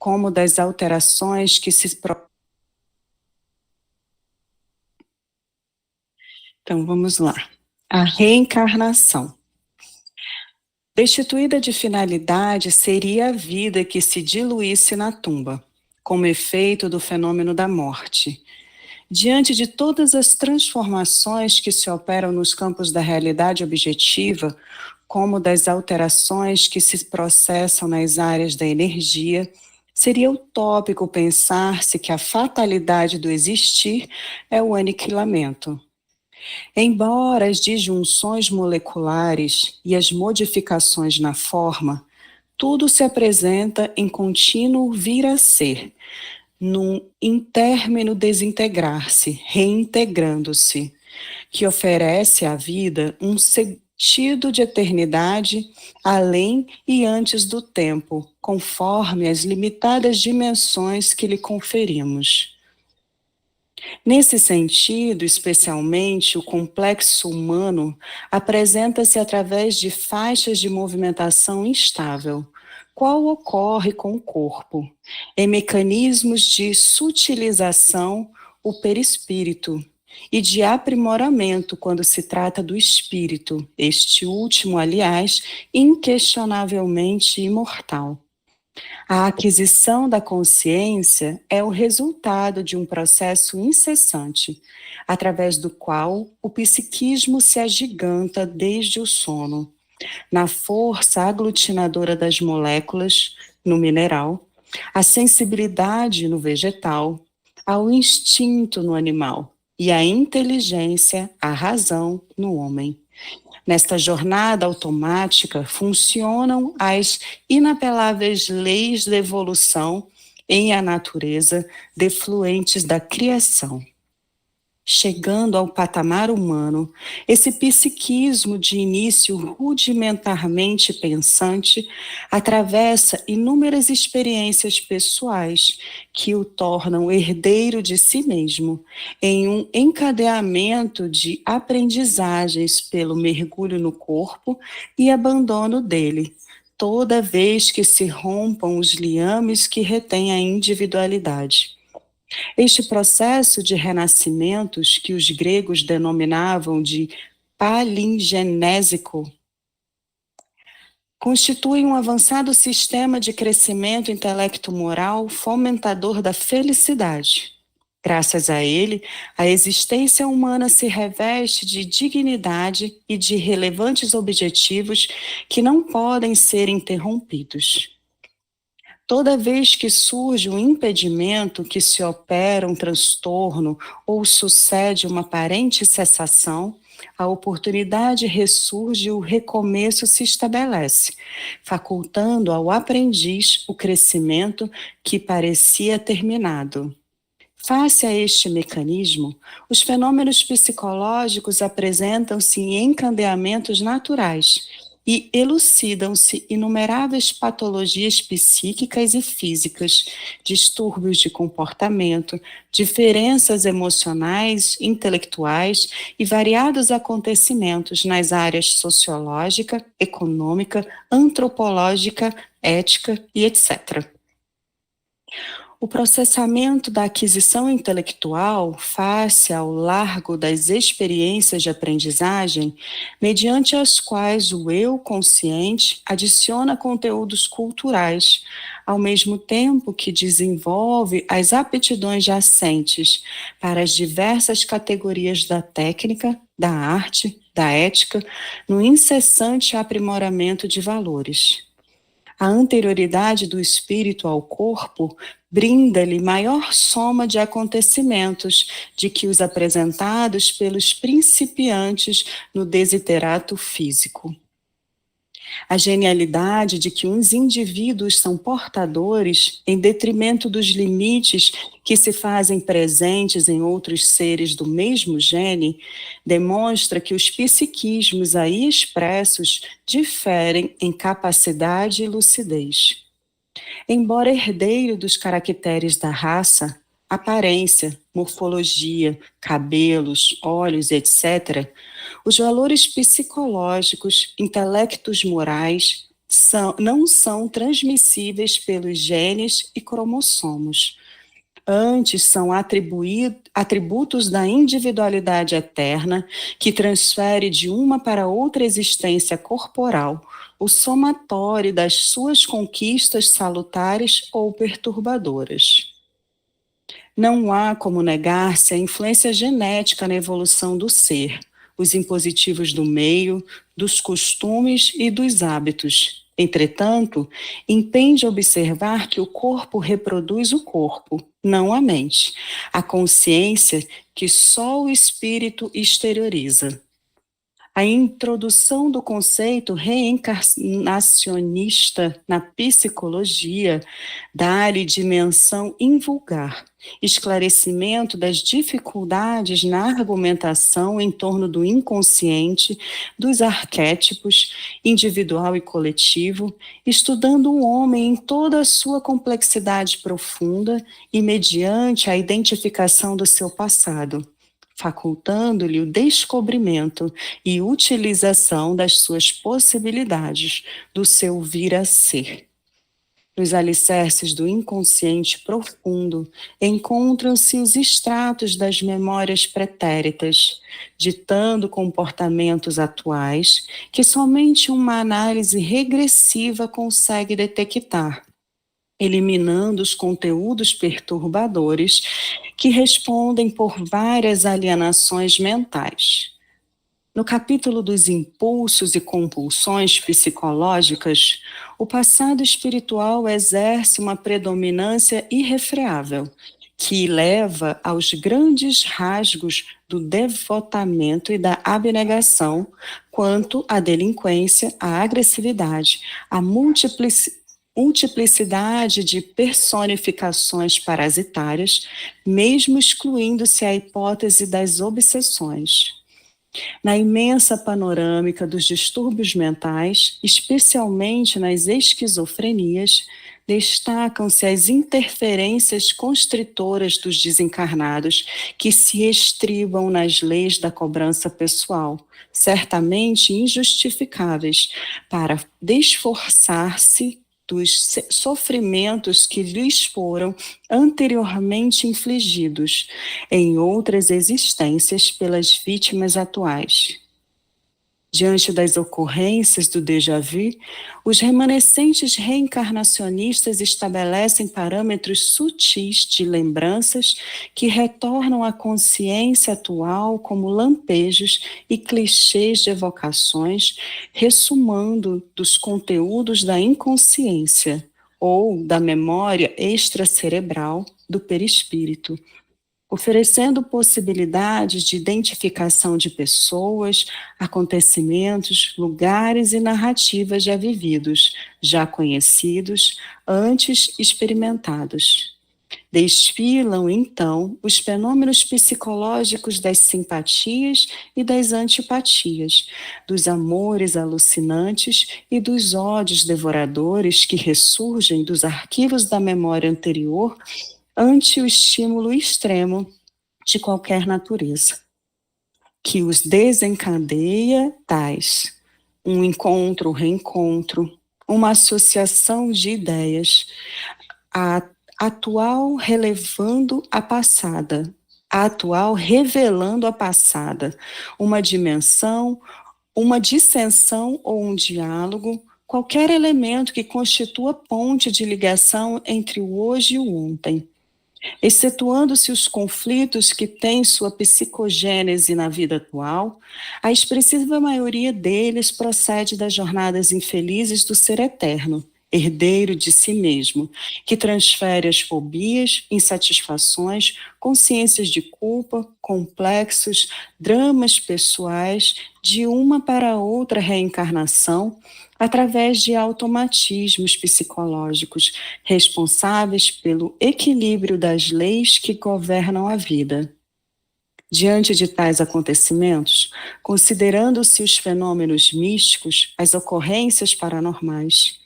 como das alterações que se... Então, vamos lá. A reencarnação. Destituída de finalidade seria a vida que se diluísse na tumba, como efeito do fenômeno da morte. Diante de todas as transformações que se operam nos campos da realidade objetiva, como das alterações que se processam nas áreas da energia, seria utópico pensar-se que a fatalidade do existir é o aniquilamento. Embora as disjunções moleculares e as modificações na forma, tudo se apresenta em contínuo vir a ser, num intérmino desintegrar-se, reintegrando-se, que oferece à vida um sentido de eternidade além e antes do tempo, conforme as limitadas dimensões que lhe conferimos. Nesse sentido, especialmente, o complexo humano apresenta-se através de faixas de movimentação instável, qual ocorre com o corpo, em mecanismos de sutilização, o perispírito, e de aprimoramento quando se trata do espírito, este último, aliás, inquestionavelmente imortal. A aquisição da consciência é o resultado de um processo incessante, através do qual o psiquismo se agiganta desde o sono, na força aglutinadora das moléculas, no mineral, a sensibilidade no vegetal, ao instinto no animal e a inteligência, a razão no homem. Nesta jornada automática funcionam as inapeláveis leis da evolução em a natureza, defluentes da criação. Chegando ao patamar humano, esse psiquismo de início rudimentarmente pensante atravessa inúmeras experiências pessoais que o tornam herdeiro de si mesmo, em um encadeamento de aprendizagens pelo mergulho no corpo e abandono dele, toda vez que se rompam os liames que retêm a individualidade. Este processo de renascimentos, que os gregos denominavam de palingenésico, constitui um avançado sistema de crescimento intelecto-moral fomentador da felicidade. Graças a ele, a existência humana se reveste de dignidade e de relevantes objetivos que não podem ser interrompidos. Toda vez que surge um impedimento, que se opera um transtorno ou sucede uma aparente cessação, a oportunidade ressurge e o recomeço se estabelece, facultando ao aprendiz o crescimento que parecia terminado. Face a este mecanismo, os fenômenos psicológicos apresentam-se em encandeamentos naturais e elucidam-se inumeráveis patologias psíquicas e físicas, distúrbios de comportamento, diferenças emocionais, intelectuais e variados acontecimentos nas áreas sociológica, econômica, antropológica, ética e etc. O processamento da aquisição intelectual, face ao largo das experiências de aprendizagem, mediante as quais o eu consciente adiciona conteúdos culturais, ao mesmo tempo que desenvolve as aptidões jacentes para as diversas categorias da técnica, da arte, da ética, no incessante aprimoramento de valores. A anterioridade do espírito ao corpo brinda-lhe maior soma de acontecimentos de que os apresentados pelos principiantes no desiderato físico. A genialidade de que uns indivíduos são portadores em detrimento dos limites que se fazem presentes em outros seres do mesmo gene demonstra que os psiquismos aí expressos diferem em capacidade e lucidez. Embora herdeiro dos caracteres da raça, aparência, morfologia, cabelos, olhos, etc., os valores psicológicos, intelectos morais, não são transmissíveis pelos genes e cromossomos. Antes, são atributos da individualidade eterna que transfere de uma para outra existência corporal o somatório das suas conquistas salutares ou perturbadoras. Não há como negar-se a influência genética na evolução do ser, os impositivos do meio, dos costumes e dos hábitos. Entretanto, impende observar que o corpo reproduz o corpo, não a mente, a consciência que só o espírito exterioriza. A introdução do conceito reencarnacionista na psicologia dá-lhe dimensão invulgar, esclarecimento das dificuldades na argumentação em torno do inconsciente, dos arquétipos, individual e coletivo, estudando o homem em toda a sua complexidade profunda e mediante a identificação do seu passado, facultando-lhe o descobrimento e utilização das suas possibilidades, do seu vir a ser. Nos alicerces do inconsciente profundo encontram-se os extratos das memórias pretéritas, ditando comportamentos atuais que somente uma análise regressiva consegue detectar, eliminando os conteúdos perturbadores que respondem por várias alienações mentais. No capítulo dos impulsos e compulsões psicológicas, o passado espiritual exerce uma predominância irrefreável, que leva aos grandes rasgos do devotamento e da abnegação, quanto à delinquência, à agressividade, à multiplicidade de personificações parasitárias, mesmo excluindo-se a hipótese das obsessões. Na imensa panorâmica dos distúrbios mentais, especialmente nas esquizofrenias, destacam-se as interferências constritoras dos desencarnados que se estribam nas leis da cobrança pessoal, certamente injustificáveis, para desforçar-se dos sofrimentos que lhes foram anteriormente infligidos em outras existências pelas vítimas atuais. Diante das ocorrências do déjà-vu, os remanescentes reencarnacionistas estabelecem parâmetros sutis de lembranças que retornam à consciência atual como lampejos e clichês de evocações, ressumando dos conteúdos da inconsciência ou da memória extracerebral do perispírito, oferecendo possibilidades de identificação de pessoas, acontecimentos, lugares e narrativas já vividos, já conhecidos, antes experimentados. Desfilam, então, os fenômenos psicológicos das simpatias e das antipatias, dos amores alucinantes e dos ódios devoradores que ressurgem dos arquivos da memória anterior ante o estímulo extremo de qualquer natureza, que os desencadeia tais: um encontro, reencontro, uma associação de ideias, a atual relevando a passada, a atual revelando a passada, uma dimensão, uma dissensão ou um diálogo, qualquer elemento que constitua ponte de ligação entre o hoje e o ontem, excetuando-se os conflitos que têm sua psicogênese na vida atual, a expressiva maioria deles procede das jornadas infelizes do ser eterno, herdeiro de si mesmo, que transfere as fobias, insatisfações, consciências de culpa, complexos, dramas pessoais, de uma para outra reencarnação, através de automatismos psicológicos responsáveis pelo equilíbrio das leis que governam a vida. Diante de tais acontecimentos, considerando-se os fenômenos místicos, as ocorrências paranormais,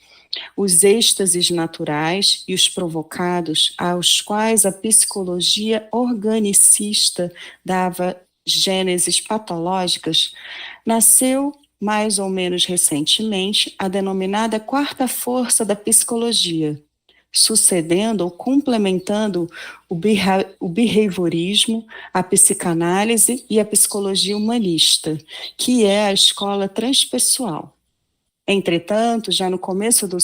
os êxtases naturais e os provocados, aos quais a psicologia organicista dava gêneses patológicas, nasceu mais ou menos recentemente, a denominada quarta força da psicologia, sucedendo ou complementando o behaviorismo, a psicanálise e a psicologia humanista, que é a escola transpessoal. Entretanto, já no começo do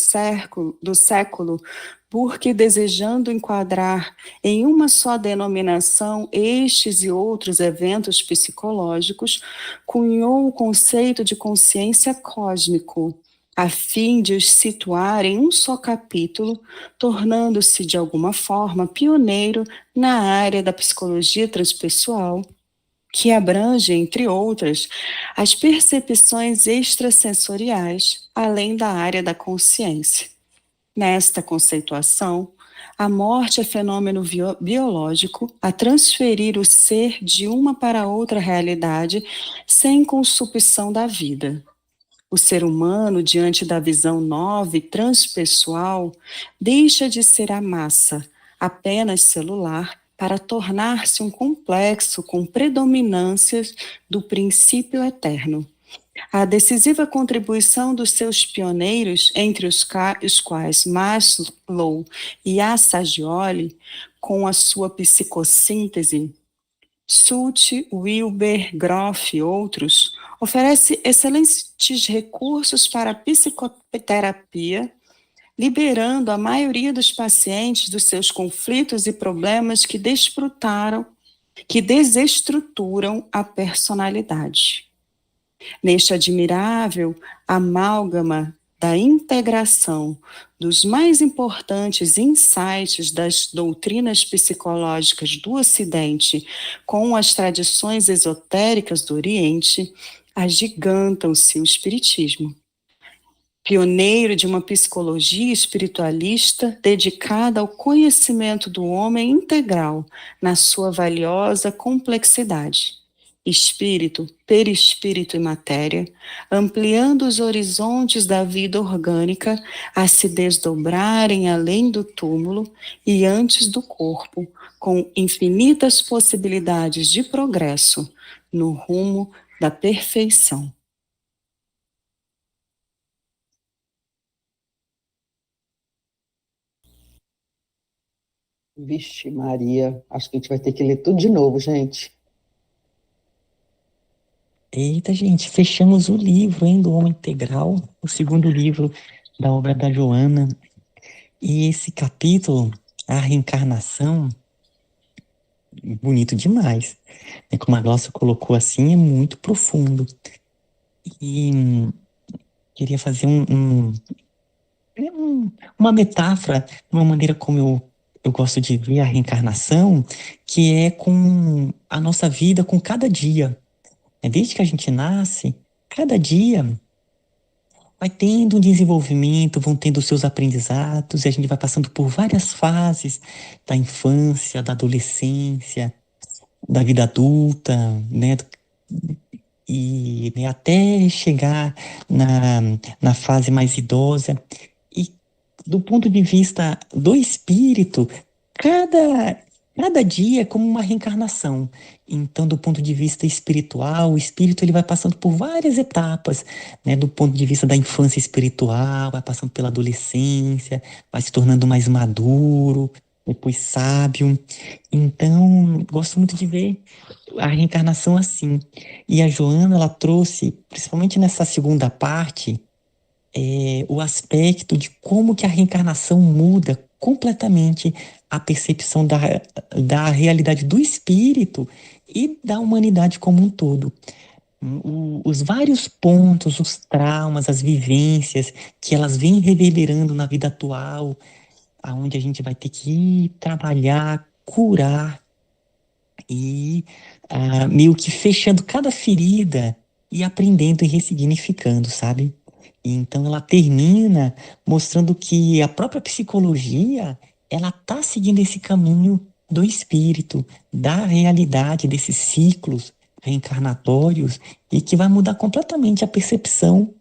século, Burke, desejando enquadrar em uma só denominação estes e outros eventos psicológicos, cunhou o conceito de consciência cósmico, a fim de os situar em um só capítulo, tornando-se, de alguma forma, pioneiro na área da psicologia transpessoal, que abrange, entre outras, as percepções extrasensoriais, além da área da consciência. Nesta conceituação, a morte é fenômeno biológico a transferir o ser de uma para outra realidade sem consupção da vida. O ser humano, diante da visão nova e transpessoal, deixa de ser a massa, apenas celular, para tornar-se um complexo com predominâncias do princípio eterno. A decisiva contribuição dos seus pioneiros, entre os quais Maslow e Assagioli, com a sua psicossíntese, Sult, Wilber, Groff e outros, oferece excelentes recursos para a psicoterapia, liberando a maioria dos pacientes dos seus conflitos e problemas que desestruturam a personalidade. Neste admirável amálgama da integração dos mais importantes insights das doutrinas psicológicas do Ocidente com as tradições esotéricas do Oriente, agigantam-se o Espiritismo. Pioneiro de uma psicologia espiritualista dedicada ao conhecimento do homem integral na sua valiosa complexidade. Espírito, perispírito e matéria, ampliando os horizontes da vida orgânica a se desdobrarem além do túmulo e antes do corpo, com infinitas possibilidades de progresso no rumo da perfeição. Vixe, Maria, acho que a gente vai ter que ler tudo de novo, gente. Eita, gente, fechamos o livro, hein, do Homem Integral, o segundo livro da obra da Joana. E esse capítulo, a reencarnação, bonito demais. Como a Glaucia colocou assim, é muito profundo. E queria fazer uma metáfora, uma maneira como eu gosto de ver a reencarnação, que é com a nossa vida, com cada dia. Desde que a gente nasce, cada dia vai tendo um desenvolvimento, vão tendo os seus aprendizados, e a gente vai passando por várias fases da infância, da adolescência, da vida adulta, né? E né, até chegar na fase mais idosa. E do ponto de vista do espírito, cada dia é como uma reencarnação. Então, do ponto de vista espiritual, o espírito ele vai passando por várias etapas, né? Do ponto de vista da infância espiritual, vai passando pela adolescência, vai se tornando mais maduro, depois sábio. Então, gosto muito de ver a reencarnação assim. E a Joana, ela trouxe, principalmente nessa segunda parte, o aspecto de como que a reencarnação muda completamente a percepção da realidade do espírito e da humanidade como um todo. Os vários pontos, os traumas, as vivências que elas vêm reverberando na vida atual, aonde a gente vai ter que trabalhar, curar e meio que fechando cada ferida e aprendendo e ressignificando, sabe? E então ela termina mostrando que a própria psicologia, ela tá seguindo esse caminho do espírito, da realidade desses ciclos reencarnatórios e que vai mudar completamente a percepção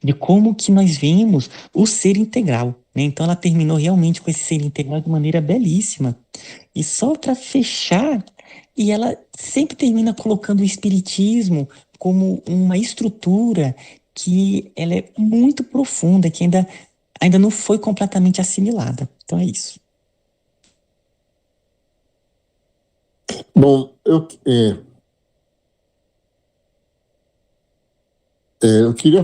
de como que nós vemos o ser integral, né? Então ela terminou realmente com esse ser integral de maneira belíssima. E só para fechar, e ela sempre termina colocando o espiritismo como uma estrutura que ela é muito profunda, que ainda não foi completamente assimilada. Então é isso. Bom, eu queria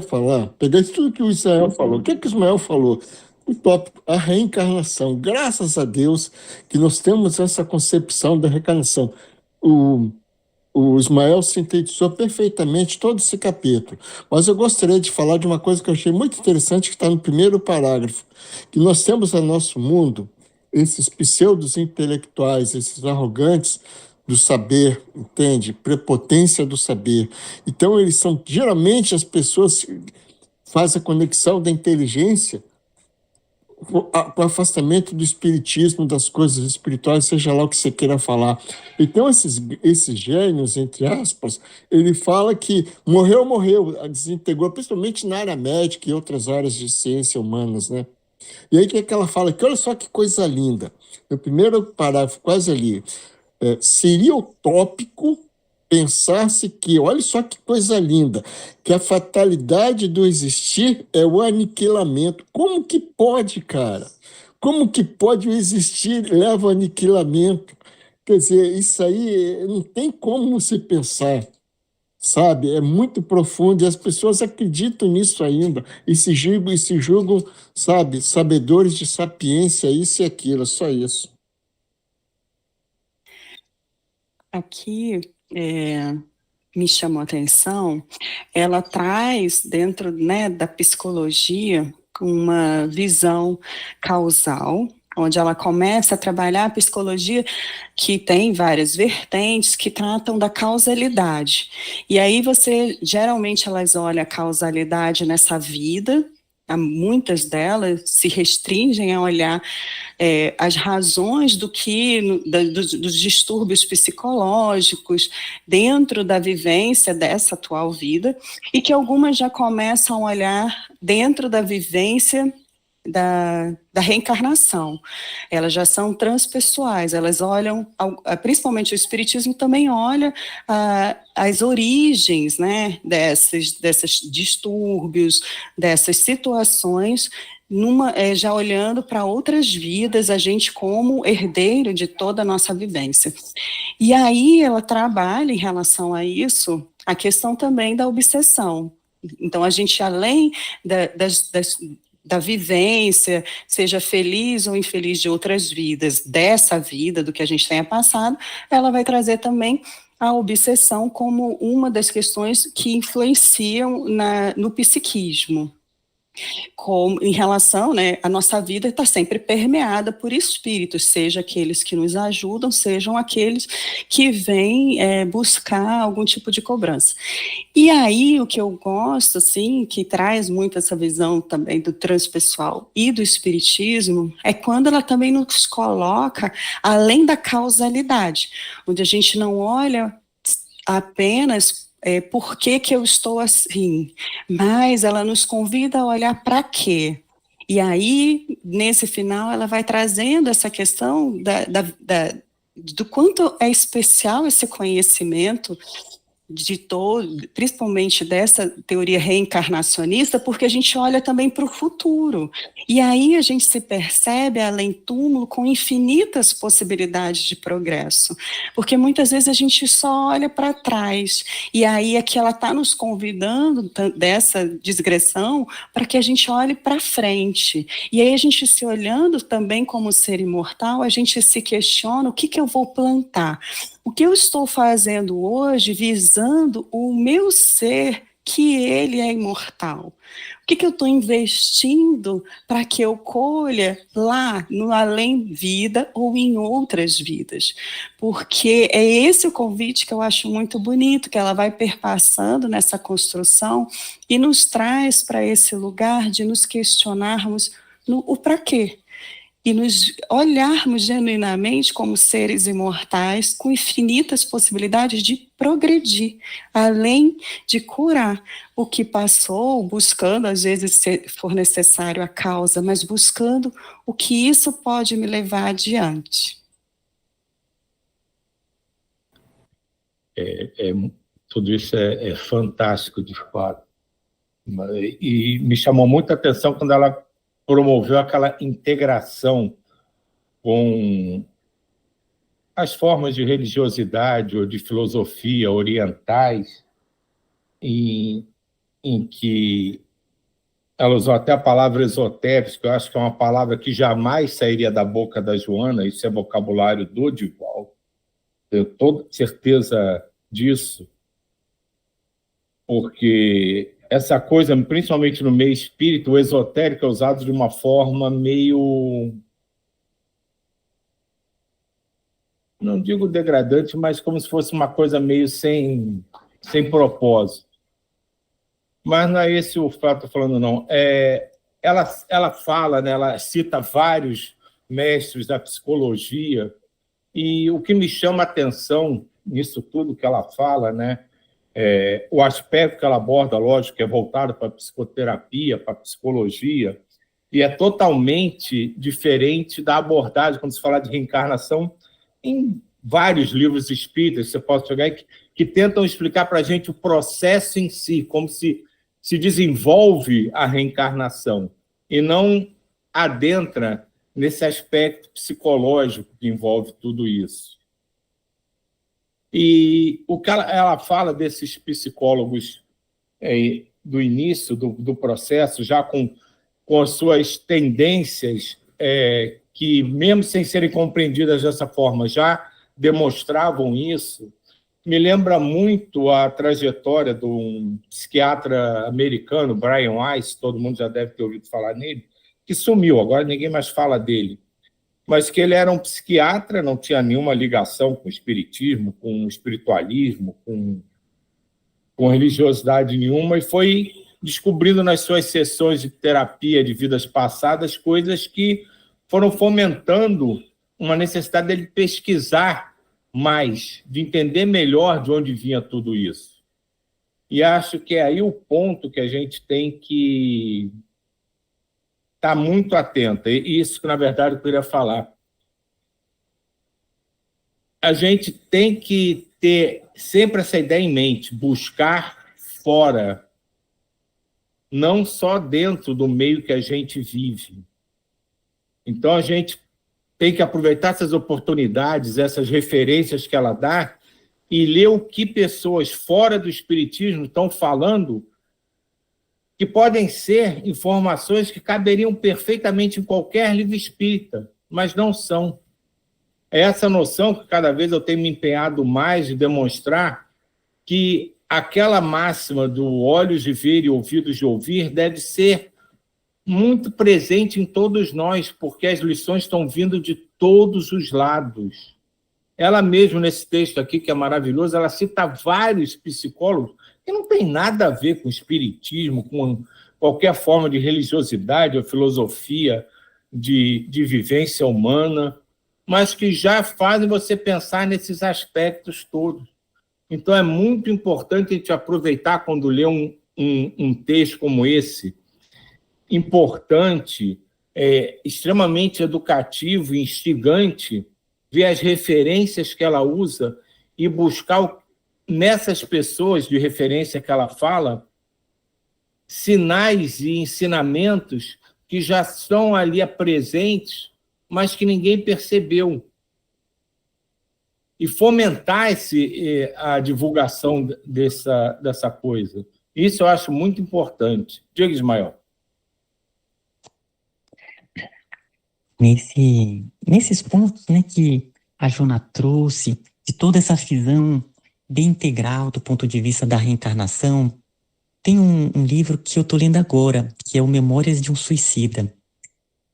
pegar isso tudo que o Israel falou. O que é que o Ismael falou? O tópico, a reencarnação. Graças a Deus que nós temos essa concepção da reencarnação. O Ismael sintetizou perfeitamente todo esse capítulo. Mas eu gostaria de falar de uma coisa que eu achei muito interessante, que está no primeiro parágrafo, que nós temos no nosso mundo esses pseudos intelectuais, esses arrogantes do saber, entende? Prepotência do saber. Então, eles são, geralmente, as pessoas que fazem a conexão da inteligência com o afastamento do espiritismo, das coisas espirituais, seja lá o que você queira falar. Então, esses gênios, entre aspas, ele fala que morreu, desintegrou, principalmente na área médica e outras áreas de ciência humanas, né? E aí, o que é que ela fala? Que olha só que coisa linda. No primeiro parágrafo, quase ali, seria utópico pensar-se que, olha só que coisa linda, que a fatalidade do existir é o aniquilamento. Como que pode, cara? Como que pode o existir leva ao aniquilamento? Quer dizer, isso aí não tem como se pensar, sabe? É muito profundo e as pessoas acreditam nisso ainda e se julgam, sabe, sabedores de sapiência, isso e aquilo, só isso. Aqui me chamou a atenção, ela traz dentro, né, da psicologia uma visão causal, onde ela começa a trabalhar a psicologia que tem várias vertentes que tratam da causalidade. E aí geralmente elas olham a causalidade nessa vida, muitas delas se restringem a olhar as razões dos distúrbios psicológicos dentro da vivência dessa atual vida, e que algumas já começam a olhar dentro da vivência da reencarnação. Elas já são transpessoais, elas olham, principalmente o Espiritismo também olha as origens, né, desses distúrbios, dessas situações, já olhando para outras vidas, a gente como herdeiro de toda a nossa vivência. E aí ela trabalha em relação a isso, a questão também da obsessão. Então, a gente, além da vivência, seja feliz ou infeliz de outras vidas, dessa vida, do que a gente tenha passado, ela vai trazer também a obsessão como uma das questões que influenciam no psiquismo. Em relação, né, a nossa vida está sempre permeada por espíritos, seja aqueles que nos ajudam, sejam aqueles que vêm buscar algum tipo de cobrança. E aí, o que eu gosto, assim, que traz muito essa visão também do transpessoal e do espiritismo, é quando ela também nos coloca além da causalidade, onde a gente não olha apenas por que eu estou assim, mas ela nos convida a olhar para quê. E aí, nesse final, ela vai trazendo essa questão do quanto é especial esse conhecimento principalmente dessa teoria reencarnacionista, porque a gente olha também para o futuro. E aí a gente se percebe, além túmulo, com infinitas possibilidades de progresso. Porque muitas vezes a gente só olha para trás. E aí é que ela está nos convidando dessa digressão para que a gente olhe para frente. E aí a gente se olhando também como ser imortal, a gente se questiona o que eu vou plantar. O que eu estou fazendo hoje visando o meu ser, que ele é imortal? O que eu estou investindo para que eu colha lá no além-vida ou em outras vidas? Porque é esse o convite que eu acho muito bonito, que ela vai perpassando nessa construção e nos traz para esse lugar de nos questionarmos o para quê. E nos olharmos genuinamente como seres imortais, com infinitas possibilidades de progredir, além de curar o que passou, buscando, às vezes, se for necessário, a causa, mas buscando o que isso pode me levar adiante. tudo isso é fantástico, de fato. E me chamou muita atenção quando ela promoveu aquela integração com as formas de religiosidade ou de filosofia orientais, em que ela usou até a palavra esotérico, que eu acho que é uma palavra que jamais sairia da boca da Joana, isso é vocabulário do Divaldo, tenho toda certeza disso, porque essa coisa, principalmente no meio espírita, o esotérico é usado de uma forma meio, não digo degradante, mas como se fosse uma coisa meio sem propósito. Mas não é esse o fato que eu estou falando, não. Ela fala, né, ela cita vários mestres da psicologia, e o que me chama a atenção nisso tudo que ela fala, né, o aspecto que ela aborda, lógico, que é voltado para a psicoterapia, para a psicologia, e é totalmente diferente da abordagem, quando se fala de reencarnação, em vários livros espíritas, você pode chegar que tentam explicar para a gente o processo em si, como se desenvolve a reencarnação, e não adentra nesse aspecto psicológico que envolve tudo isso. E o que ela fala desses psicólogos do início do processo, já com as suas tendências, que, mesmo sem serem compreendidas dessa forma, já demonstravam isso, me lembra muito a trajetória de um psiquiatra americano, Brian Weiss, todo mundo já deve ter ouvido falar nele, que sumiu, agora ninguém mais fala dele, mas que ele era um psiquiatra, não tinha nenhuma ligação com o espiritismo, com o espiritualismo, com religiosidade nenhuma, e foi descobrindo nas suas sessões de terapia de vidas passadas coisas que foram fomentando uma necessidade dele pesquisar mais, de entender melhor de onde vinha tudo isso. E acho que é aí o ponto que a gente tem que estar muito atento. E isso que, na verdade, eu queria falar. A gente tem que ter sempre essa ideia em mente, buscar fora, não só dentro do meio que a gente vive. Então, a gente tem que aproveitar essas oportunidades, essas referências que ela dá, e ler o que pessoas fora do espiritismo estão falando, que podem ser informações que caberiam perfeitamente em qualquer livro espírita, mas não são. É essa noção que cada vez eu tenho me empenhado mais de demonstrar, que aquela máxima do olhos de ver e ouvidos de ouvir deve ser muito presente em todos nós, porque as lições estão vindo de todos os lados. Ela mesma, nesse texto aqui, que é maravilhoso, ela cita vários psicólogos que não tem nada a ver com espiritismo, com qualquer forma de religiosidade ou filosofia de vivência humana, mas que já fazem você pensar nesses aspectos todos. Então, é muito importante a gente aproveitar quando lê um texto como esse, importante, extremamente educativo e instigante, ver as referências que ela usa e buscar, nessas pessoas de referência que ela fala, sinais e ensinamentos que já estão ali presentes, mas que ninguém percebeu. E fomentar a divulgação dessa coisa. Isso eu acho muito importante. Diga, Ismael. Nesses pontos, né, que a Joana trouxe, de toda essa visão bem integral do ponto de vista da reencarnação, tem um livro que eu estou lendo agora, que é o Memórias de um Suicida.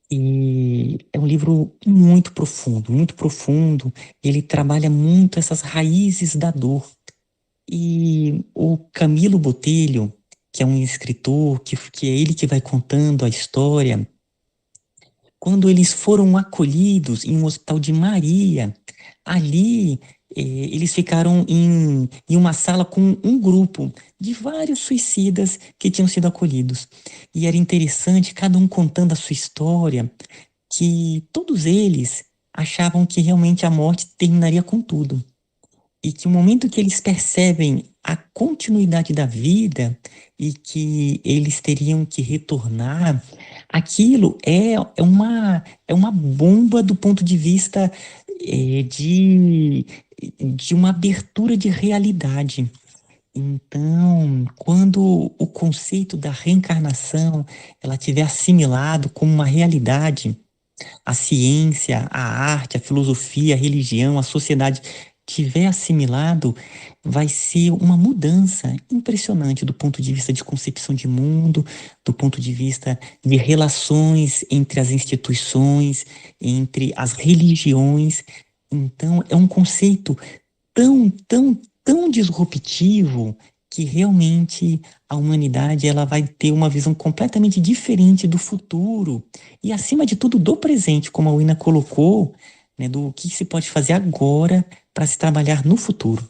E é um livro muito profundo, ele trabalha muito essas raízes da dor. E o Camilo Botelho, que é um escritor, que é ele que vai contando a história, quando eles foram acolhidos em um hospital de Maria, ali eles ficaram em uma sala com um grupo de vários suicidas que tinham sido acolhidos. E era interessante, cada um contando a sua história, que todos eles achavam que realmente a morte terminaria com tudo. e que o momento que eles percebem a continuidade da vida e que eles teriam que retornar, aquilo é uma bomba do ponto de vista de uma abertura de realidade. Então, quando o conceito da reencarnação ela tiver assimilado como uma realidade, a ciência, a arte, a filosofia, a religião, a sociedade tiver assimilado, vai ser uma mudança impressionante do ponto de vista de concepção de mundo, do ponto de vista de relações entre as instituições, entre as religiões. Então, é um conceito tão disruptivo que realmente a humanidade ela vai ter uma visão completamente diferente do futuro e, acima de tudo, do presente, como a Wina colocou, né, do que se pode fazer agora para se trabalhar no futuro.